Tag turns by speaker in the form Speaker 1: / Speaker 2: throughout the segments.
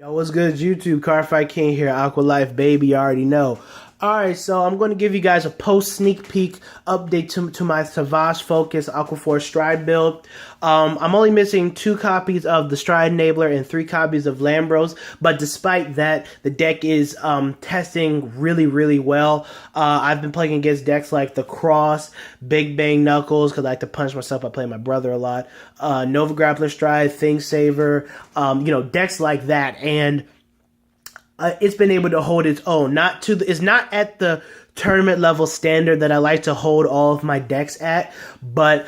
Speaker 1: Yo, what's good, YouTube? Cardfight King here, Aqua Life, baby, you already know. Alright, so I'm going to give you guys a post sneak peek update to my Savage Focus Aqua 4 Stride build. I'm only missing 2 copies of the Stride Enabler and 3 copies of Lambros, but despite that, the deck is testing really well. I've been playing against decks like the Cross, Big Bang Knuckles, because I like to punch myself. I play my brother a lot. Nova Grappler Stride, Thing Saver, decks like that, and it's been able to hold its own. It's not at the tournament level standard that I like to hold all of my decks at, but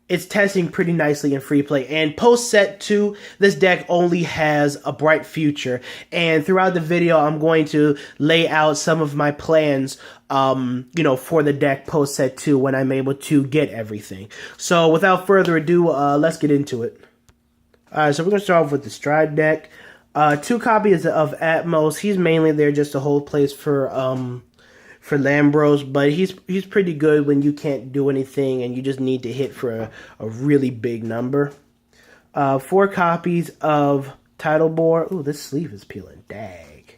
Speaker 1: it's testing pretty nicely in free play. And post set 2, this deck only has a bright future. And throughout the video, I'm going to lay out some of my plans, for the deck post set 2 when I'm able to get everything. So without further ado, let's get into it. All right, so we're gonna start off with the Stride deck. 2 copies of Atmos. He's mainly there just to hold place for Lambros, but he's pretty good when you can't do anything and you just need to hit for a really big number. 4 copies of Tidal Bore. Ooh, this sleeve is peeling. Dag.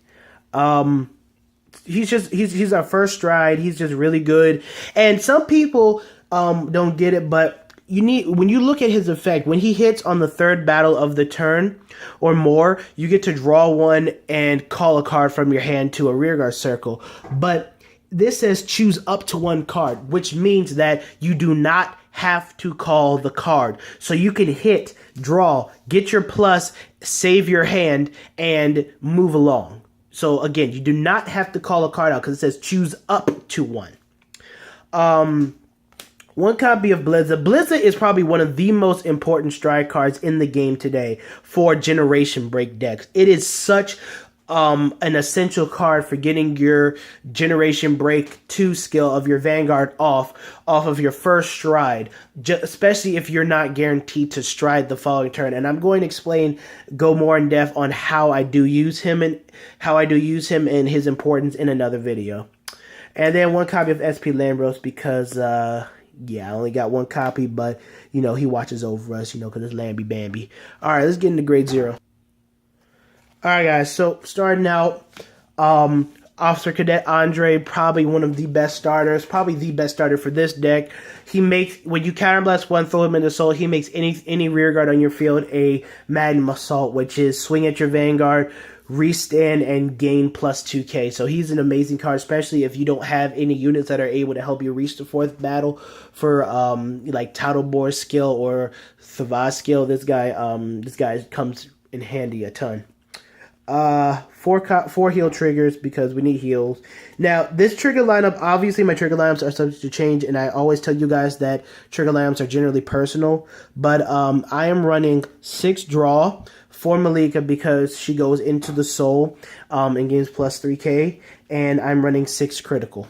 Speaker 1: He's our first Stride. He's just really good, and some people don't get it, but when you look at his effect, when he hits on the 3rd battle of the turn or more, you get to draw 1 and call a card from your hand to a rearguard circle. But this says choose up to 1 card, which means that you do not have to call the card. So you can hit, draw, get your plus, save your hand, and move along. So again, you do not have to call a card out because it says choose up to 1. 1 copy of Blizza. Blizza is probably one of the most important Stride cards in the game today for Generation Break decks. It is such an essential card for getting your Generation Break 2 skill of your Vanguard off of your first Stride, especially if you're not guaranteed to Stride the following turn. And I'm going to go more in depth on how I do use him and his importance in another video. And then 1 copy of SP Lambros because I only got 1 copy, but, he watches over us, because it's Lambie Bambi. All right, let's get into grade 0. All right, guys, so starting out, Officer Cadet Andre, probably one of the best starters, probably the best starter for this deck. He makes, when you counterblast 1, throw him into soul, he makes any rearguard on your field a Magnum Assault, which is swing at your Vanguard, restand, and gain plus 2k. So he's an amazing card, especially if you don't have any units that are able to help you reach the 4th battle for like Tidal Bore skill or Savage skill. This guy comes in handy a ton. 4 heal triggers because we need heals. Now, this trigger lineup, obviously my trigger lineups are subject to change, and I always tell you guys that trigger lineups are generally personal, but I am running 6 draw for Malika because she goes into the soul and gains plus 3k, and I'm running 6 critical.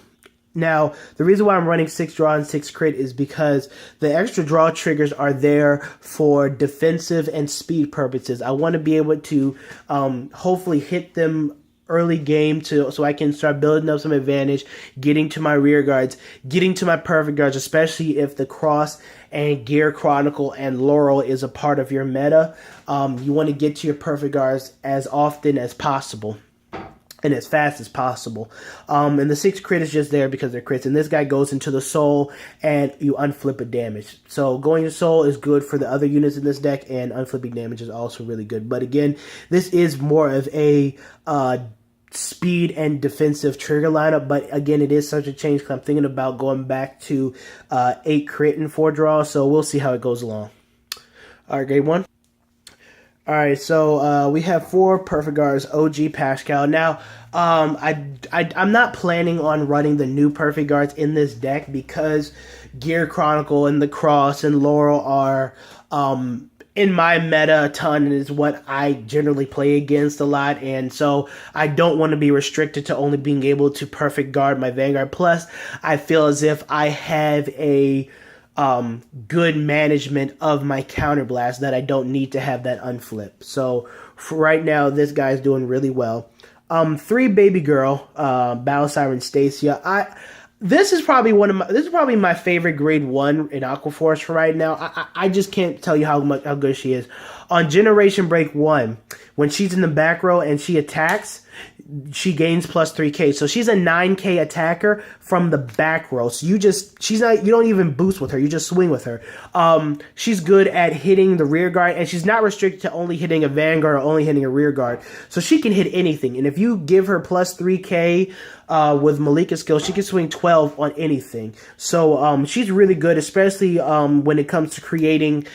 Speaker 1: Now, the reason why I'm running 6 draw and 6 crit is because the extra draw triggers are there for defensive and speed purposes. I want to be able to hopefully hit them early game so I can start building up some advantage, getting to my rear guards, getting to my perfect guards, especially if the Cross and Gear Chronicle and Laurel is a part of your meta. You want to get to your perfect guards as often as possible and as fast as possible. And the 6 crit is just there because they're crits. And this guy goes into the soul and you unflip a damage. So going to soul is good for the other units in this deck, and unflipping damage is also really good. But again, this is more of a speed and defensive trigger lineup. But again, it is such a change because I'm thinking about going back to 8 crit and 4 draws. So we'll see how it goes along. All right, grade 1. All right, so we have 4 perfect guards, OG Pascal. Now, I'm not planning on running the new perfect guards in this deck because Gear Chronicle and the Cross and Laurel are in my meta a ton, and is what I generally play against a lot, and so I don't want to be restricted to only being able to perfect guard my Vanguard. Plus, I feel as if I have a good management of my counterblast that I don't need to have that unflip. So for right now, this guy's doing really well. 3 Baby Girl, Battle Siren Stacia. This is probably my favorite grade 1 in Aqua Force for right now. I just can't tell you how good she is. On Generation Break 1, when she's in the back row and she attacks, she gains plus 3k. So she's a 9k attacker from the back row. So you don't even boost with her, you just swing with her. She's good at hitting the rear guard, and she's not restricted to only hitting a Vanguard or only hitting a rear guard. So she can hit anything. And if you give her plus 3k with Malika's skill, she can swing 12 on anything. So she's really good, especially when it comes to creating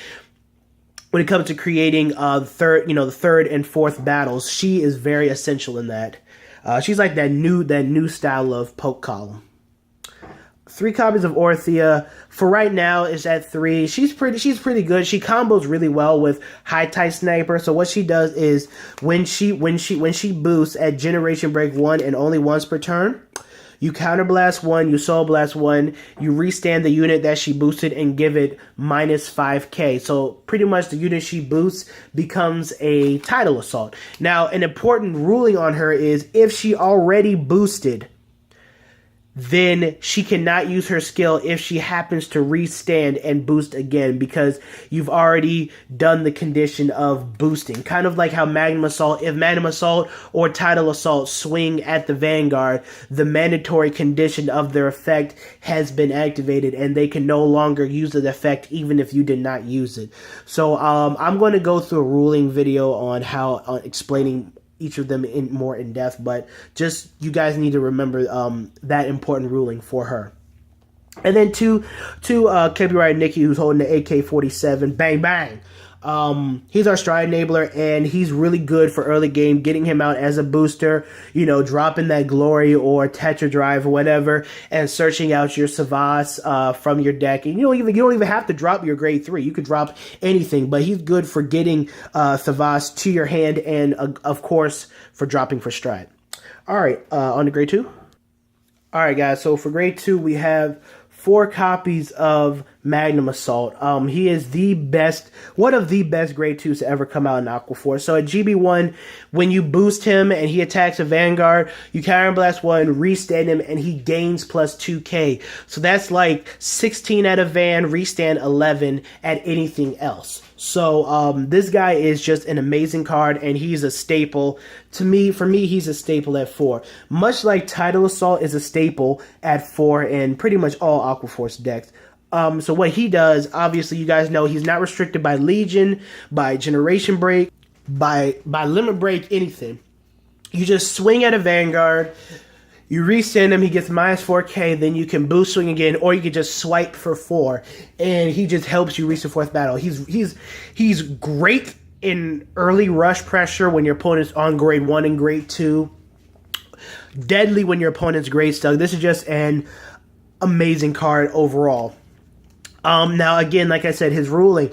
Speaker 1: the third and fourth battles. She is very essential in that. She's like that new style of poke column. 3 copies of Orthea. For right now, is at 3. She's pretty good. She combos really well with High Tide Sniper. So what she does is when she boosts at Generation Break 1 and only once per turn, you counterblast 1, you soul blast 1, you restand the unit that she boosted and give it minus 5k. So pretty much the unit she boosts becomes a Tidal Assault. Now, an important ruling on her is if she already boosted, then she cannot use her skill if she happens to restand and boost again, because you've already done the condition of boosting. Kind of like how Magnum Assault, if Magnum Assault or Tidal Assault swing at the Vanguard, the mandatory condition of their effect has been activated and they can no longer use the effect even if you did not use it. So I'm going to go through a ruling video on how explaining each of them more in depth, but just you guys need to remember that important ruling for her. And then to copyright Nikki, who's holding the AK-47, bang bang. He's our stride enabler, and he's really good for early game, getting him out as a booster, dropping that glory or tetra drive or whatever, and searching out your Savas from your deck. And you don't even have to drop your grade 3. You could drop anything, but he's good for getting Savas to your hand, and of course for dropping for stride. All right, on to grade 2. All right, guys. So for grade 2, we have 4 copies of Magnum Assault. He is one of the best grade 2s to ever come out in Aqua Force. So at GB1, when you boost him and he attacks a Vanguard, you counterblast 1, restand him, and he gains plus 2k. So that's like 16 at a Van, restand 11 at anything else. So this guy is just an amazing card, and he's a staple. For me, he's a staple at 4. Much like Tidal Assault is a staple at 4 in pretty much all Aqua Force decks. So what he does, obviously you guys know he's not restricted by Legion, by Generation Break, by Limit Break, anything. You just swing at a Vanguard, you resend him, he gets minus 4k, then you can boost swing again, or you can just swipe for 4, and he just helps you reach the 4th battle. He's great in early rush pressure when your opponent's on grade 1 and grade 2. Deadly when your opponent's grade stuck. This is just an amazing card overall. Now again, like I said, his ruling,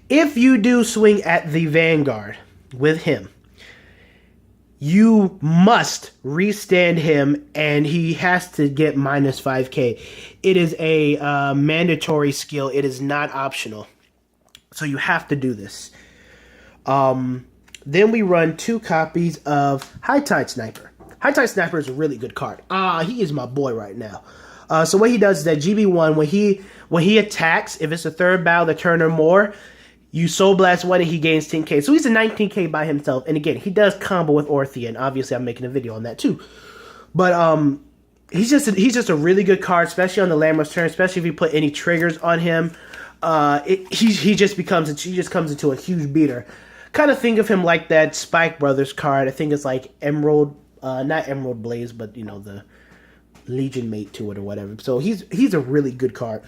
Speaker 1: if you do swing at the Vanguard with him, you must restand him, and he has to get minus 5k. It is a mandatory skill. It is not optional. So you have to do this. Then we run 2 copies of High Tide Sniper. High Tide Sniper is a really good card. He is my boy right now. So what he does is that GB1, when he attacks, if it's a 3rd battle, the turn or more, you Soul Blast 1 and he gains 10k. So he's a 19k by himself. And again, he does combo with Orthea, and obviously I'm making a video on that too. But he's just a really good card, especially on the Landmark's turn, especially if you put any triggers on him. He just comes into a huge beater. Kind of think of him like that Spike Brothers card. I think it's like Emerald, not Emerald Blaze, but the Legion mate to it or whatever. So he's a really good card.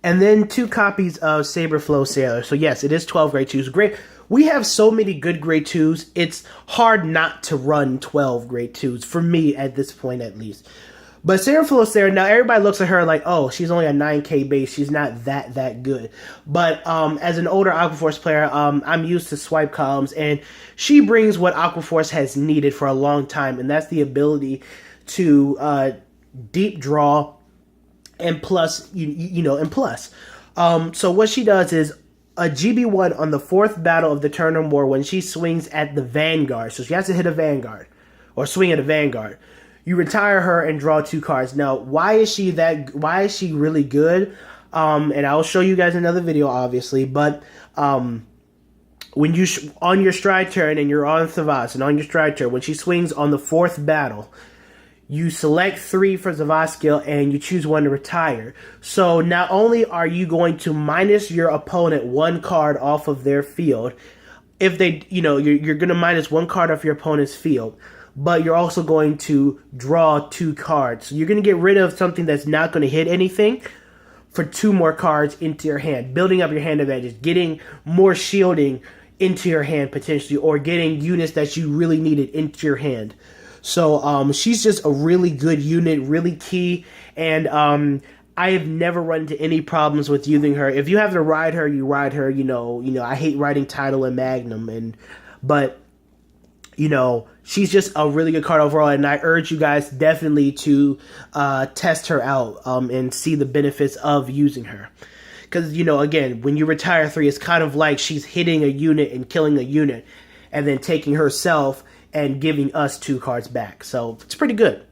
Speaker 1: And then 2 copies of Saberflow Sailor. So yes, it is 12 grade 2s. Great. We have so many good grade 2s. It's hard not to run 12 grade 2s, for me at this point at least. But Saberflow Sailor, now everybody looks at her like, oh, she's only a 9k base. She's not that good. But as an older Aqua Force player, I'm used to swipe columns, and she brings what Aqua Force has needed for a long time, and that's the ability to deep draw and plus, so what she does is a GB1 on the 4th battle of the turn or more, when she swings at the Vanguard. So she has to hit a Vanguard or swing at a Vanguard. You retire her and draw 2 cards. Now, why is she really good? And I'll show you guys another video, obviously, but when you on your stride turn and you're on Savas, and on your stride turn, when she swings on the 4th battle, you select 3 for Savas skill and you choose 1 to retire. So not only are you going to minus your opponent 1 card off of their field, if they, you're going to minus 1 card off your opponent's field, but you're also going to draw 2 cards. So you're going to get rid of something that's not going to hit anything for 2 more cards into your hand, building up your hand advantage, getting more shielding into your hand potentially, or getting units that you really needed into your hand. So she's just a really good unit, really key, and I have never run into any problems with using her. If you have to ride her, you ride her. I hate riding Tidal and Magnum, but she's just a really good card overall, and I urge you guys definitely to test her out and see the benefits of using her. Because, again, when you retire 3, it's kind of like she's hitting a unit and killing a unit and then taking herself and giving us 2 cards back. So it's pretty good.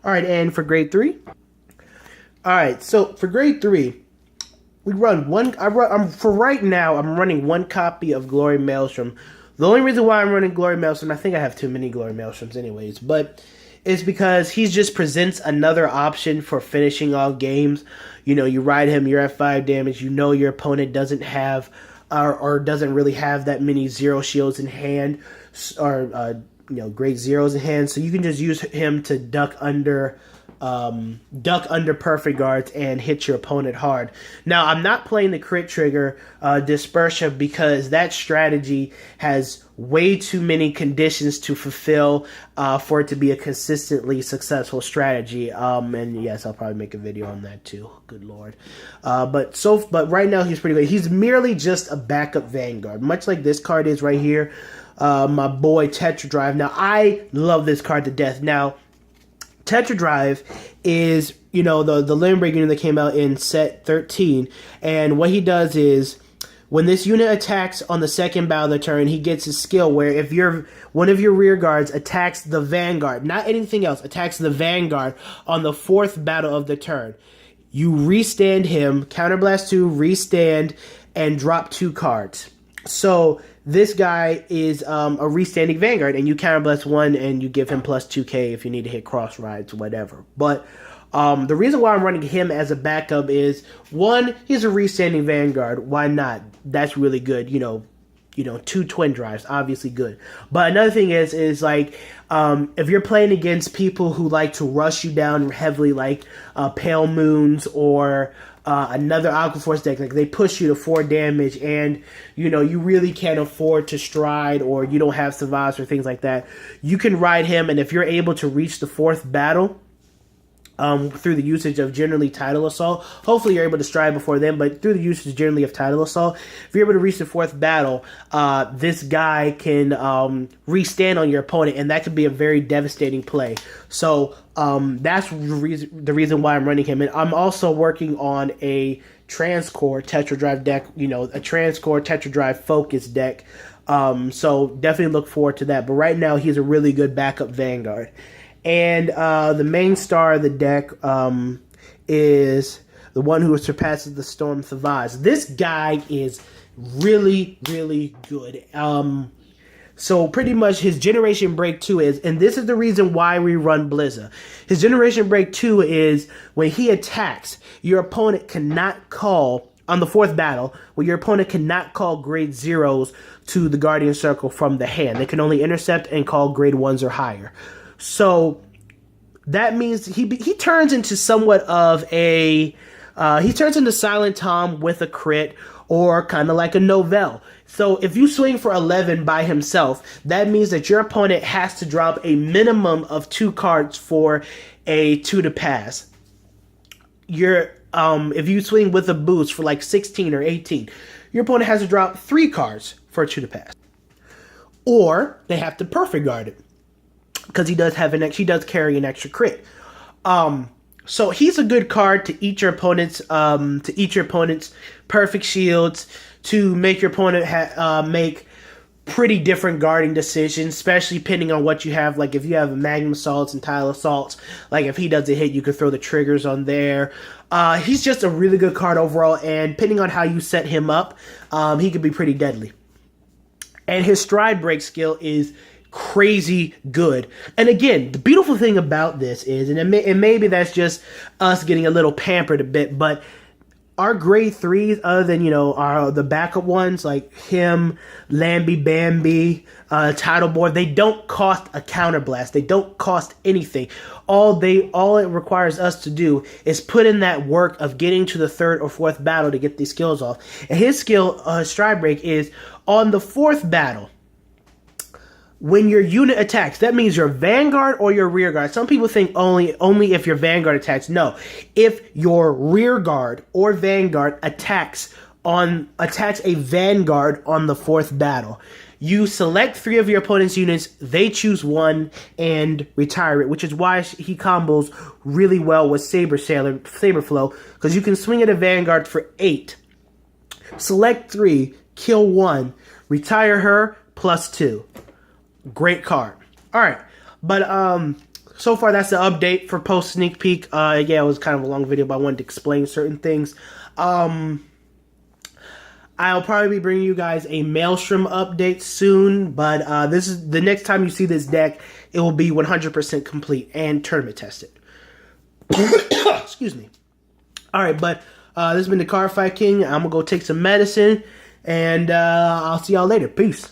Speaker 1: All right, and for grade 3? All right, so for grade 3, we run one. For right now, I'm running 1 copy of Glory Maelstrom. The only reason why I'm running Glory Maelstrom, I think I have too many Glory Maelstroms anyways, but it's because he just presents another option for finishing off games. You ride him, you're at 5 damage, your opponent doesn't have or doesn't really have that many 0 shields in hand, or grade 0s in hand, so you can just use him to duck under perfect guards and hit your opponent hard. Now, I'm not playing the crit trigger Dispersia because that strategy has way too many conditions to fulfill for it to be a consistently successful strategy. And yes, I'll probably make a video on that too. Good lord. But right now he's pretty good. He's merely just a backup Vanguard, much like this card is right here. My boy Tetra Drive. Now, I love this card to death. Now, Tetra Drive is, the Limb Break unit that came out in set 13, and what he does is, when this unit attacks on the 2nd battle of the turn, he gets a skill where if one of your rear guards attacks the Vanguard, not anything else, attacks the Vanguard on the 4th battle of the turn, you restand him, counterblast 2, restand, and drop 2 cards. So this guy is a restanding Vanguard, and you counterblast 1, and you give him plus 2k if you need to hit cross rides, whatever. But the reason why I'm running him as a backup is, 1, he's a restanding Vanguard. Why not? That's really good. 2 twin drives, obviously good. But another thing is like, if you're playing against people who like to rush you down heavily, like Pale Moons or another Aqua Force deck, like they push you to 4 damage, and you really can't afford to stride, or you don't have Savas or things like that, you can ride him, and if you're able to reach the 4th battle through the usage of generally Tidal Assault, hopefully you're able to stride before then, but through the usage generally of Tidal Assault, if you're able to reach the 4th battle, this guy can restand on your opponent, and that could be a very devastating play. So that's the reason why I'm running him. And I'm also working on a Transcore Tetra Drive deck, a Transcore Tetra Drive Focus deck. So definitely look forward to that. But right now, he's a really good backup Vanguard. And the main star of the deck is the one who surpasses the Storm Savas. This guy is really, really good. So pretty much his Generation Break 2 is, and this is the reason why we run Blizza. His Generation Break 2 is when he attacks, your opponent cannot call, on the 4th battle, where your opponent cannot call grade 0s to the Guardian Circle from the hand. They can only intercept and call grade 1s or higher. So that means he turns into somewhat of a, he turns into Silent Tom with a crit, or kind of like a Novell. So if you swing for 11 by himself, that means that your opponent has to drop a minimum of 2 cards for a 2 to pass. If you swing with a boost for like 16 or 18, your opponent has to drop 3 cards for a 2 to pass. Or they have to perfect guard it, because he does carry an extra crit. So he's a good card to eat your opponent's perfect shields, to make your opponent make pretty different guarding decisions, especially depending on what you have. Like if you have Magnum Assaults and Tile Assaults, like if he doesn't hit, you could throw the triggers on there. He's just a really good card overall, and depending on how you set him up, he could be pretty deadly. And his stride break skill is crazy good. And again, the beautiful thing about this is, and maybe that's just us getting a little pampered a bit, but our grade 3s, other than, the backup ones like him, Lambie, Bambi, Tidal Board, they don't cost a counterblast. They don't cost anything. All it requires us to do is put in that work of getting to the 3rd or 4th battle to get these skills off. And his skill, Stride Break, is on the 4th battle. When your unit attacks, that means your Vanguard or your rear guard. Some people think only if your Vanguard attacks. No, if your rear guard or Vanguard attacks a Vanguard on the 4th battle, you select 3 of your opponent's units, they choose 1 and retire it, which is why he combos really well with Saber Flow, because you can swing at a Vanguard for 8, select 3, kill 1, retire her, +2. Great card. All right, but so far that's the update for post sneak peek. Yeah, it was kind of a long video, but I wanted to explain certain things. I'll probably be bringing you guys a Maelstrom update soon, but this is the next time you see this deck, it will be 100% complete and tournament tested. Excuse me. All right, but this has been the Cardfight King. I'm gonna go take some medicine, and I'll see y'all later. Peace.